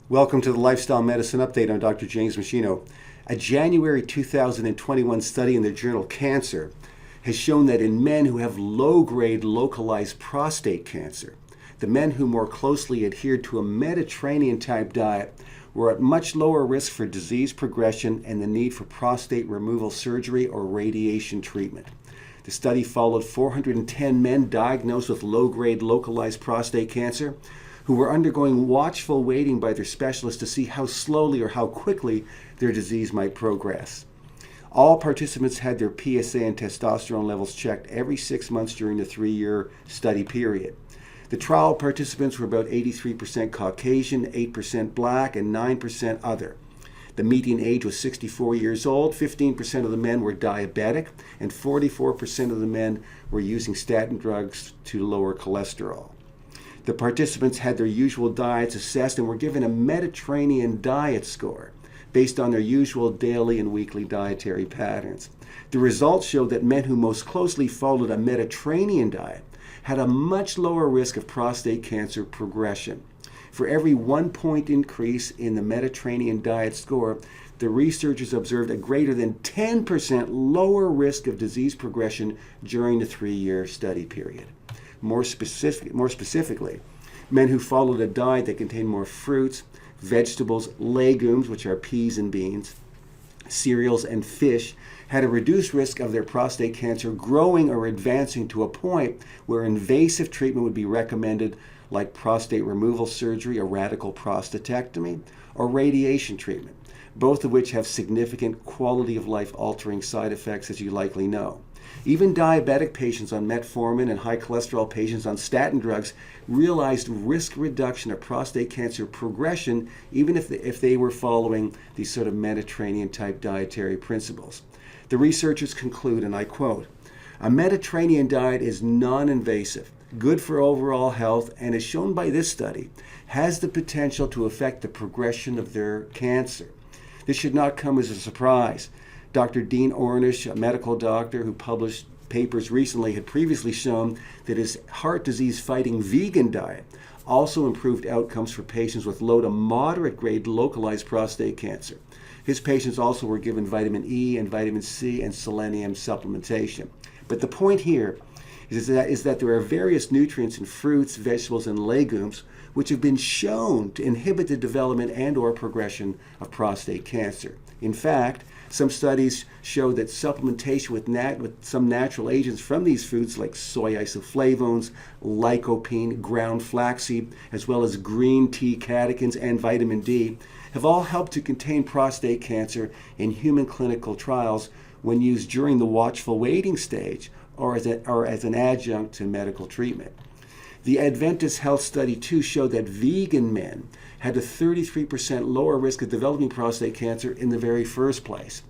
Welcome to the Lifestyle Medicine Update. I'm Dr. James Meschino. A January 2021 study in the journal Cancer has shown that in men who have low-grade localized prostate cancer, the men who more closely adhered to a Mediterranean-type diet were at much lower risk for disease progression and the need for prostate removal surgery or radiation treatment. The study followed 410 men diagnosed with low-grade localized prostate cancer who were undergoing watchful waiting by their specialists to see how slowly or how quickly their disease might progress. All participants had their PSA and testosterone levels checked every 6 months during the 3-year study period. The trial participants were about 83% Caucasian, 8% Black, and 9% other. The median age was 64 years old, 15% of the men were diabetic, and 44% of the men were using statin drugs to lower cholesterol. The participants had their usual diets assessed and were given a Mediterranean diet score based on their usual daily and weekly dietary patterns. The results showed that men who most closely followed a Mediterranean diet had a much lower risk of prostate cancer progression. For every 1 point increase in the Mediterranean diet score, the researchers observed a greater than 10% lower risk of disease progression during the 3-year study period. More specifically, men who followed a diet that contained more fruits, vegetables, legumes, which are peas and beans, cereals, and fish, had a reduced risk of their prostate cancer growing or advancing to a point where invasive treatment would be recommended, like prostate removal surgery, a radical prostatectomy, or radiation treatment, both of which have significant quality of life altering side effects, as you likely know. Even diabetic patients on metformin and high cholesterol patients on statin drugs realized risk reduction of prostate cancer progression, even if they were following these sort of Mediterranean type dietary principles. The researchers conclude, and I quote, "A Mediterranean diet is non-invasive, good for overall health, and as shown by this study, has the potential to affect the progression of their cancer." This should not come as a surprise. Dr. Dean Ornish, a medical doctor who published papers recently, had previously shown that his heart disease-fighting vegan diet also improved outcomes for patients with low to moderate grade localized prostate cancer. His patients also were given vitamin E and vitamin C and selenium supplementation. But the point here is that there are various nutrients in fruits, vegetables, and legumes which have been shown to inhibit the development and or progression of prostate cancer. In fact, some studies show that supplementation with some natural agents from these foods like soy isoflavones, lycopene, ground flaxseed, as well as green tea catechins and vitamin D have all helped to contain prostate cancer in human clinical trials when used during the watchful waiting stage or as an adjunct to medical treatment. The Adventist Health Study 2 showed that vegan men had a 33% lower risk of developing prostate cancer in the very first place.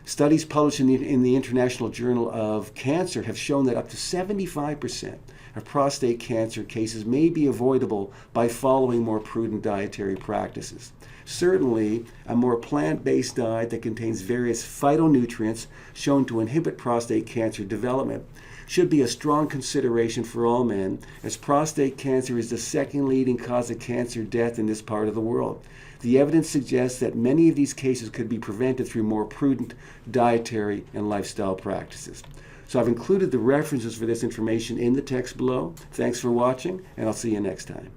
Studies published in the International Journal of Cancer have shown that up to 75% of prostate cancer cases may be avoidable by following more prudent dietary practices. Certainly, a more plant-based diet that contains various phytonutrients shown to inhibit prostate cancer development should be a strong consideration for all men, as prostate cancer is the second leading cause of cancer death in this part of the world. The evidence suggests that many of these cases could be prevented through more prudent dietary and lifestyle practices. So I've included the references for this information in the text below. Thanks for watching, and I'll see you next time.